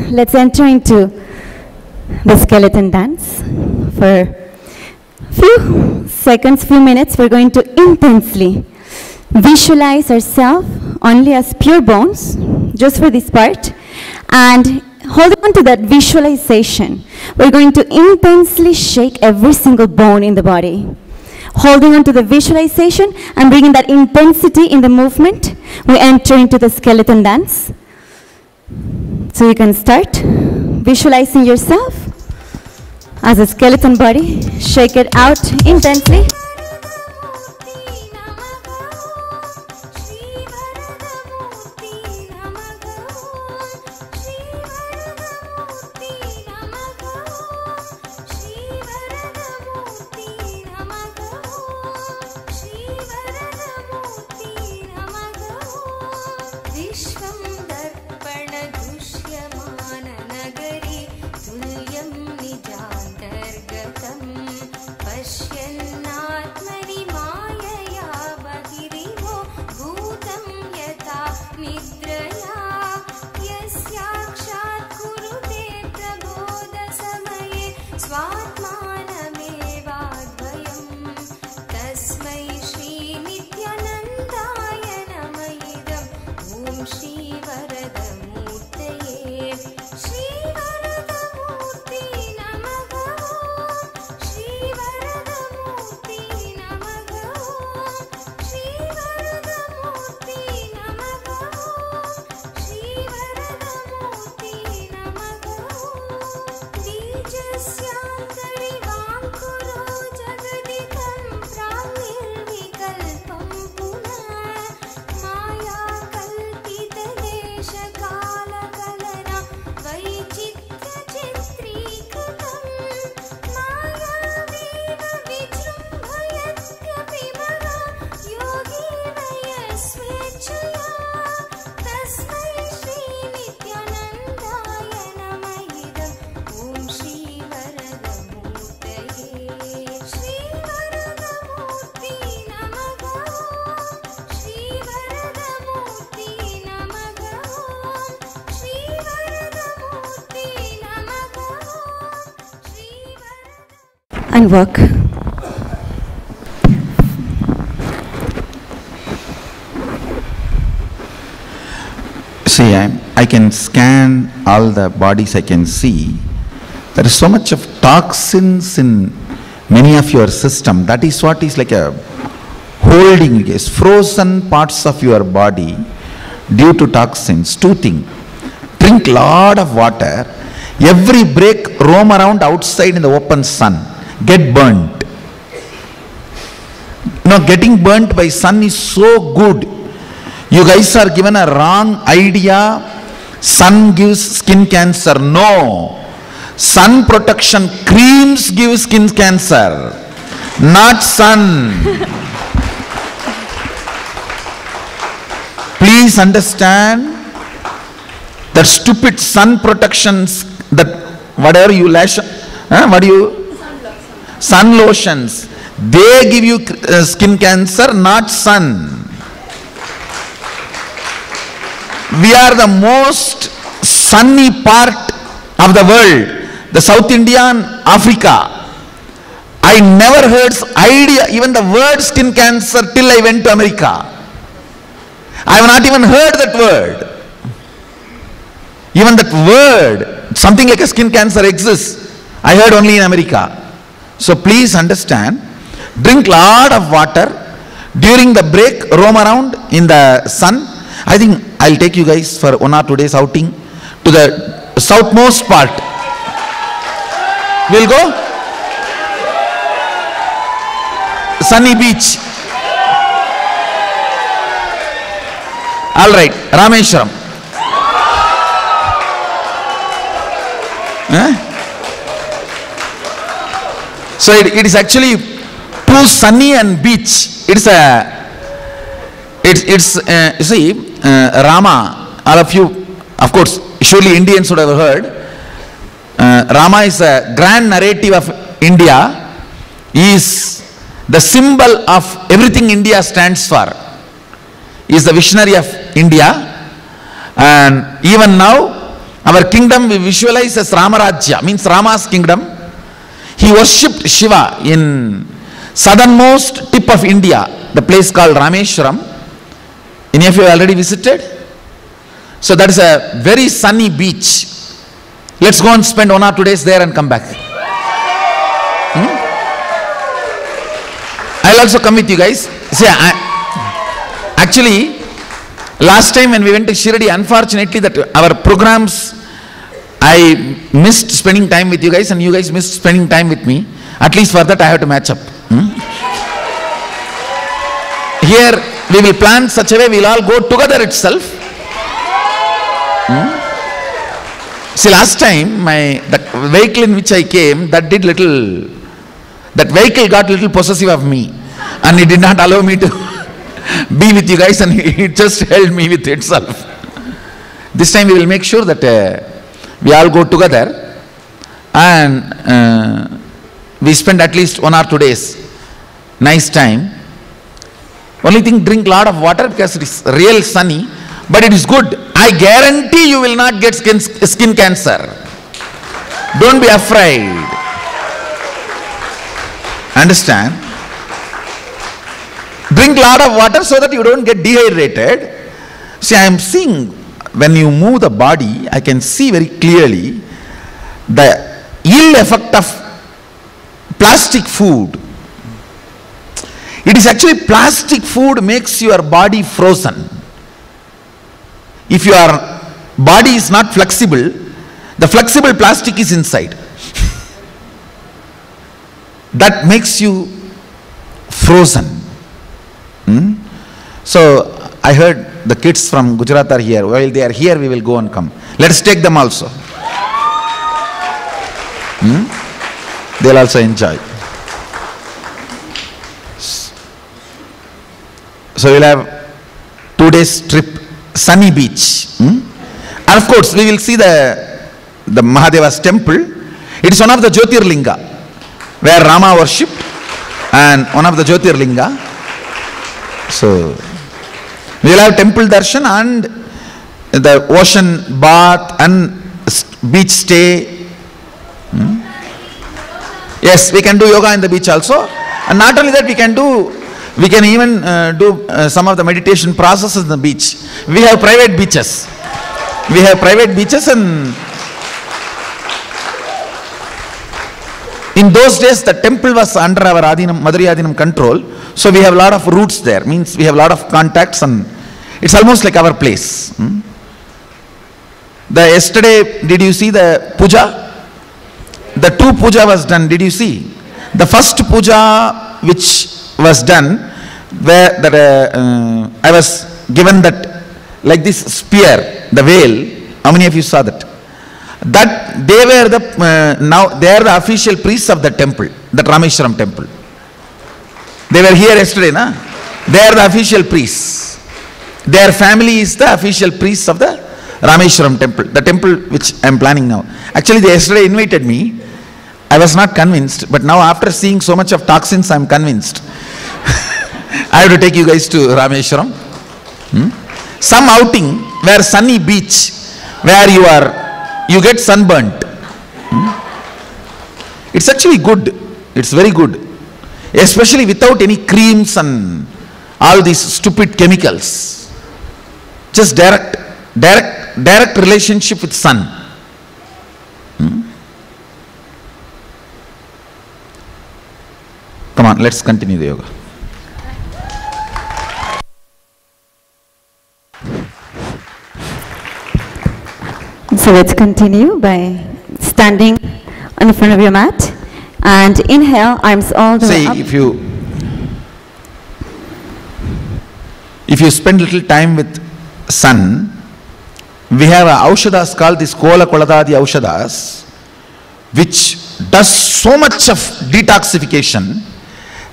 let's enter into the skeleton dance. For few seconds, few minutes, we're going to intensely visualize ourselves only as pure bones, just for this part, and holding on to that visualization, we're going to intensely shake every single bone in the body. Holding on to the visualization and bringing that intensity in the movement, we enter into the skeleton dance. So you can start visualizing yourself as a skeleton body. Shake it out intensely. And work. See, I can scan all the bodies I can see. There is so much of toxins in many of your system. That is what is like a holding, is frozen parts of your body due to toxins. Two things. Drink lot of water. Every break, roam around outside in the open sun. Get burnt. Now, getting burnt by sun is so good. You guys are given a wrong idea. Sun gives skin cancer. No. Sun protection creams give skin cancer, not sun. Please understand that stupid sun protections, that whatever you lash, sun lotions, they give you skin cancer, not sun. We are the most sunny part of the world, the South India and Africa. I never heard idea, even the word skin cancer till I went to America. I have not even heard that word. Even that word, something like a skin cancer exists, I heard only in America. So please understand, drink lot of water. During the break, roam around in the sun. I think I'll take you guys for 1 or 2 days outing to the southmost part. We'll go? Sunny beach. All right, Rameshwaram. So it is actually too sunny and beach. You see, Rama, all of you, of course, surely Indians would have heard. Rama is a grand narrative of India. He is the symbol of everything India stands for. He is the visionary of India. And even now, Our kingdom we visualize as Ramarajya, means Rama's kingdom. He worshipped Shiva in southernmost tip of India, the place called Rameshwaram. Any of you already visited? So that is a very sunny beach. Let's go and spend 1 or 2 days there and come back. I'll also come with you guys. See, actually, last time when we went to Shirdi, unfortunately that our programs, I missed spending time with you guys and you guys missed spending time with me. At least for that I have to match up. Here we will plan such a way we will all go together itself. See, last time the vehicle in which I came, that vehicle got little possessive of me and it did not allow me to be with you guys, and it just held me with itself. This time we will make sure that we all go together and we spend at least 1 or 2 days. Nice time. Only thing, drink lot of water because it is real sunny, but it is good. I guarantee you will not get skin cancer. Don't be afraid. Understand? Drink lot of water so that you don't get dehydrated. See, I am seeing when you move the body, I can see very clearly the ill effect of plastic food. It is actually plastic food makes your body frozen. If your body is not flexible, the flexible plastic is inside. That makes you frozen. So I heard the kids from Gujarat are here. While they are here, we will go and come. Let us take them also. They'll also enjoy. So we'll have 2 days trip, sunny beach. And of course, we will see the Mahadeva's temple. It is one of the Jyotirlinga, where Rama worshipped, and one of the Jyotirlinga. So we will have temple darshan and the ocean bath and beach stay. Yes, we can do yoga in the beach also. And not only that, we can even do some of the meditation processes in the beach. We have private beaches. And in those days the temple was under our Madurai Adhinam control. So we have a lot of roots there. Means we have a lot of contacts and it's almost like our place. Yesterday, did you see the puja? The 2 puja was done. Did you see? The first puja which was done, where I was given that, like this spear, the veil. How many of you saw that? That they were now they are the official priests of the temple, the Rameshwaram temple. They were here yesterday, na? They are the official priests. Their family is the official priests of the Rameshwaram temple, the temple which I am planning now. Actually, they yesterday invited me. I was not convinced, but now after seeing so much of toxins, I am convinced. I have to take you guys to Rameshwaram. Some outing where sunny beach, where you get sunburnt. It's actually good. It's very good. Especially without any creams and all these stupid chemicals. Just direct relationship with sun. Come on, let's continue the yoga. So let's continue by standing on the front of your mat and inhale, arms all the way up. See, if you spend little time with sun, we have aushadas called this Kola Koladadi aushadas, which does so much of detoxification.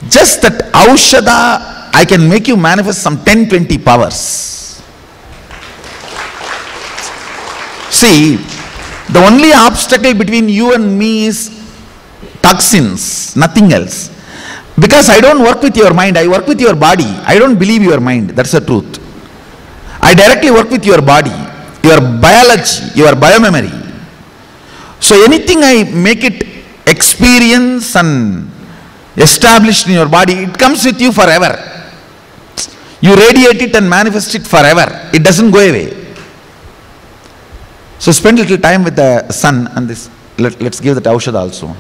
Just that aushada, I can make you manifest some 10-20 powers. See, the only obstacle between you and me is toxins, nothing else. Because I don't work with your mind, I work with your body. I don't believe your mind, that's the truth. I directly work with your body. your biology, your biomemory. So anything I make it experience and established in your body, it comes with you forever. You radiate it and manifest it forever. It doesn't go away. So spend a little time with the sun and this. Let's give that aushadha also.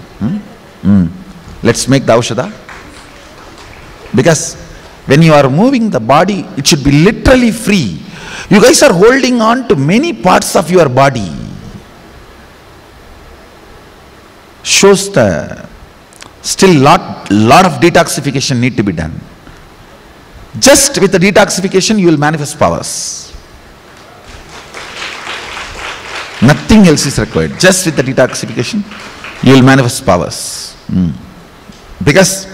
Let's make the aushadha. Because when you are moving the body, it should be literally free. You guys are holding on to many parts of your body. Shows the still lot of detoxification need to be done. Just with the detoxification you will manifest powers. Nothing else is required. Just with the detoxification you will manifest powers. Because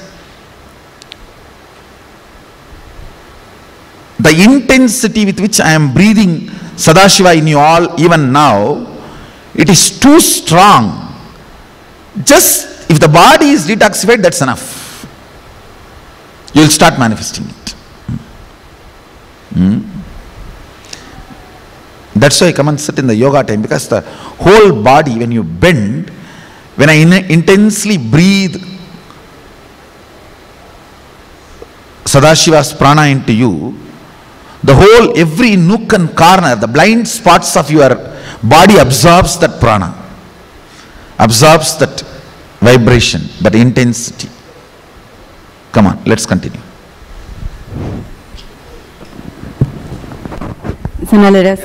the intensity with which I am breathing Sadashiva in you all even now, it is too strong. Just if the body is detoxified, that's enough. You will start manifesting it. That's why I come and sit in the yoga time, because the whole body, when you bend, when I intensely breathe Sadashiva's prana into you, the whole, every nook and corner, the blind spots of your body absorbs that prana, absorbs that vibration, that intensity. Come on, let's continue. So now let us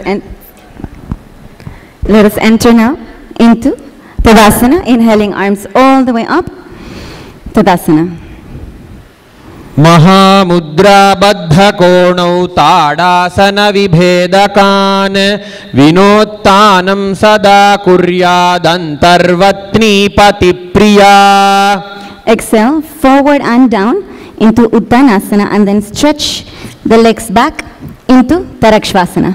enter now into Tadasana, inhaling arms all the way up. Tadasana. Mahamudra बद्धकोणौ tadasana विभेदकान् विनोत्तानं सदा कुर्यादन्तर्वत्नी पतिप्रिया. Exhale, forward and down into Uttanasana, and then stretch the legs back into Tarakshvasana.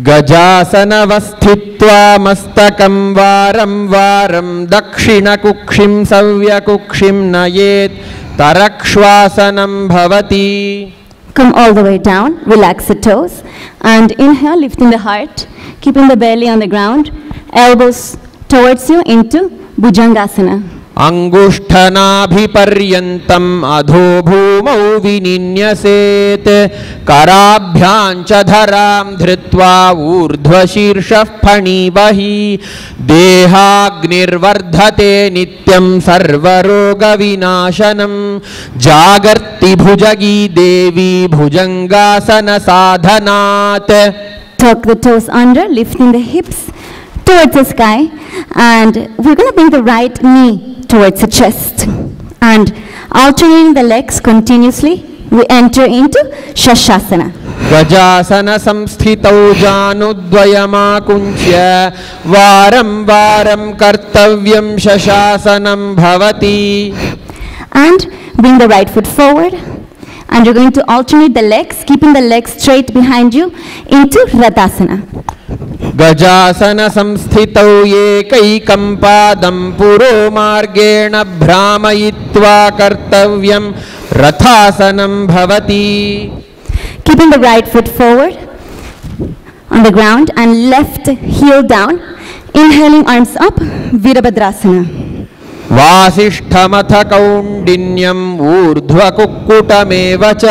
गजासनवस्थित्वा मस्तकं वारं वारं दक्षिणकुक्षिं सव्यकुक्षिं नयेत् तरक्श्वासनं भवति. Come all the way down, relax the toes, and inhale, lifting the heart, keeping the belly on the ground, elbows towards you into Bhujangasana. अंगुष्ठनाभिपर्यन्तम् अधो भूमौ विनिन्यसेत् कराभ्यां च धरां धृत्वा ऊर्ध्वशीर्षः फणिवहि देहाग्निर्वर्धते नित्यं सर्वरोगविनाशनं जागर्ति भुजगी देवी भुजंगासन साधनात्. Tuck the toes under, lifting the hips towards the sky, and we're going to bring the right knee towards the chest, and alternating the legs continuously, we enter into Shashasana. गजासन संस्थितौ जानुद्वयमाकुञ्च्य वारं वारं कर्तव्यं शशासनं भवति. And bring the right foot forward, and you're going to alternate the legs, keeping the legs straight behind you into Ratasana. गजासन संस्थितौ एकैकं पादं पुरो मार्गेण भ्रामयित्वा कर्तव्यं रथासनं भवति. Keeping the right foot forward on the ground and left heel down, inhaling arms up, Virabhadrasana. वासिष्ठमथ कौण्डिन्यम् ऊर्ध्वकुक्कुटमेव च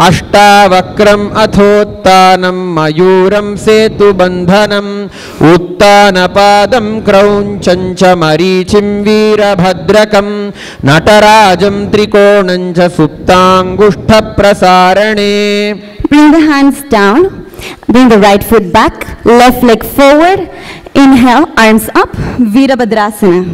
अष्टावक्रम् अथोत्तानं मयूरं सेतुबन्धनम् उत्तानपादं क्रौञ्चं च मरीचिं वीरभद्रकं नटराजं त्रिकोणं च सुप्ताङ्गुष्ठप्रसारणे. Bring the hands down, bring the right foot back, left leg forward, inhale, arms up, Virabhadrasana.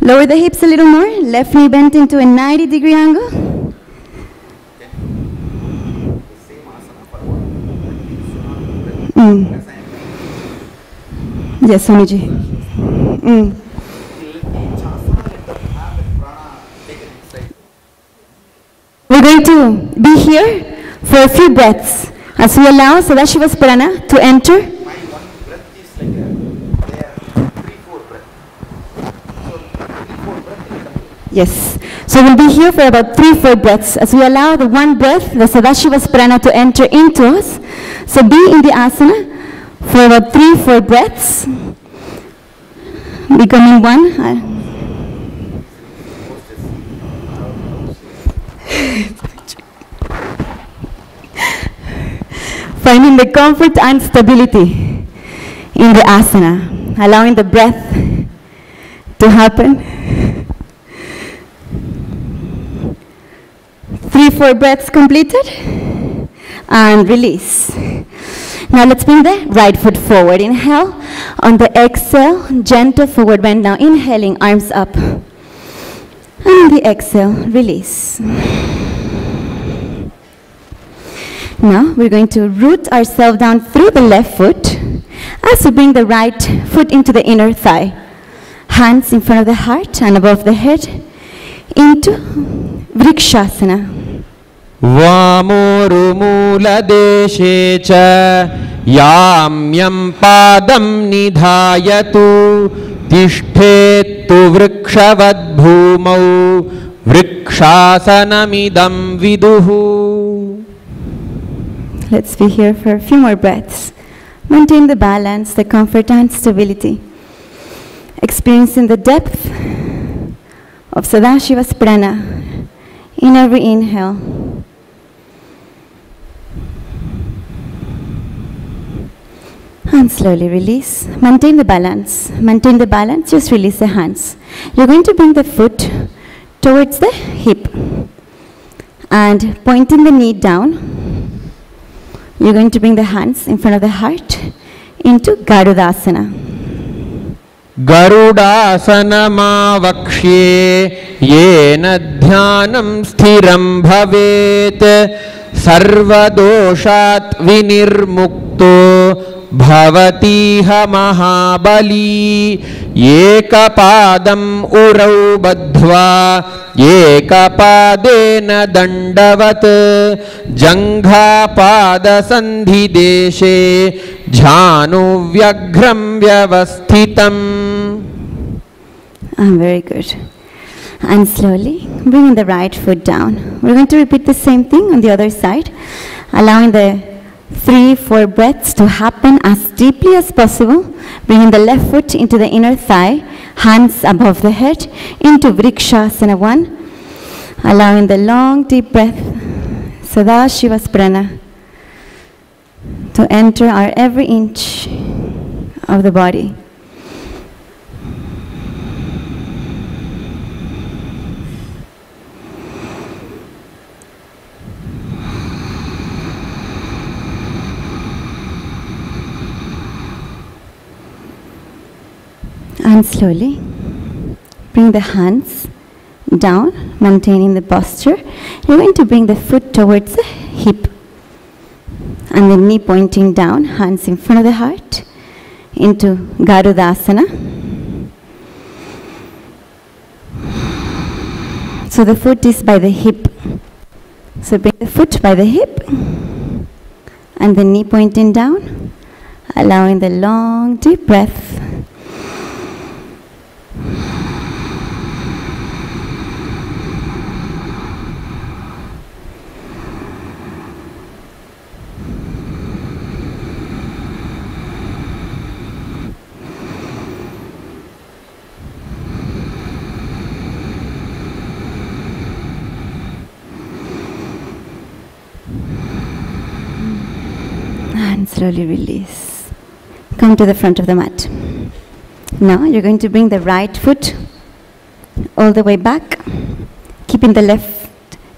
Lower the hips a little more, left knee bent into a 90-degree angle. Yes, Swamiji. We're going to be here for a few breaths as we allow Sadashiva's prana to enter. My one breath is like there 3-4 breath. So 3-4 breath. Yes. So we'll be here for about 3-4 breaths as we allow the one breath, the Sadashiva's prana, to enter into us. So be in the asana for about 3-4 breaths. Becoming one. Finding the comfort and stability in the asana, allowing the breath to happen. 3-4 breaths completed, and release. Now let's bring the right foot forward. Inhale. On the exhale, gentle forward bend. Now inhaling, arms up. And on the exhale, release. Now we're going to root ourselves down through the left foot as we bring the right foot into the inner thigh. Hands in front of the heart and above the head into Vrikshasana. वामोरुमूलदेशे च याम्यं पादं निधायतु तिष्ठेत्तु वृक्षवद्भूमौ वृक्षासनमिदं विदुः. Let's be here for a few more breaths. Maintain the balance, the comfort and stability. Experiencing the depth of Sadashiva's prana in every inhale. And slowly release. Maintain the balance. Maintain the balance. Just release the hands. You're going to bring the foot towards the hip and pointing the knee down. You're going to bring the hands in front of the heart into Garudasana. Garudasanamavakshye yena dhyanam sthiram bhavet sarvadoshat vinirmukto bhavatiha mahabali ekapadam urau badhva ekapadena dandavat janghapada sandhideshe jhanu vyaghram vyavasthitam. Very good. And slowly bringing the right foot down. We're going to repeat the same thing on the other side, allowing the 3-4 breaths to happen as deeply as possible. Bringing the left foot into the inner thigh, hands above the head, into Vrikshasana 1. Allowing the long deep breath, Sadashiva's prana, to enter our every inch of the body. And slowly bring the hands down, maintaining the posture. You're going to bring the foot towards the hip and the knee pointing down, hands in front of the heart into Garudasana. So the foot is by the hip. So bring the foot by the hip and the knee pointing down, allowing the long deep breath. And slowly release. Come to the front of the mat. Now you're going to bring the right foot all the way back, keeping the left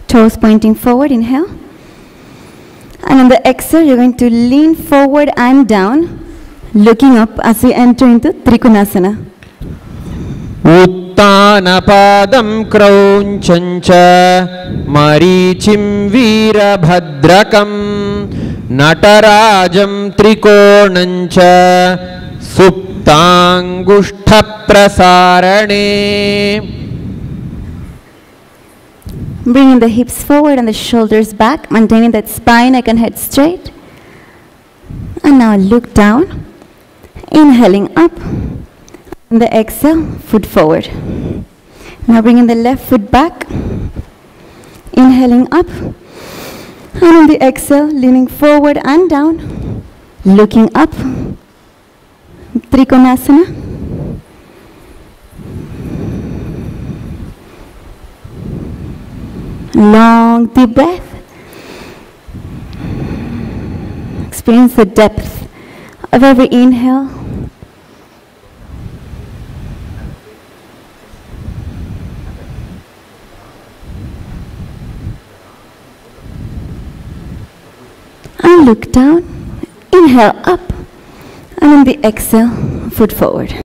toes pointing forward. Inhale. And on the exhale, you're going to lean forward and down, looking up as we enter into Trikonasana. Uttanapadam krauncancha marichim virabhadrakam natarajam trikonancha suptangushta prasarane. Bringing the hips forward and the shoulders back, maintaining that spine, neck and head straight. And now look down, inhaling up. On the exhale, foot forward. Now bringing the left foot back, inhaling up, and on the exhale, leaning forward and down, looking up, Trikonasana. Long deep breath. Experience the depth of every inhale. And look down, inhale up, and on the exhale, foot forward.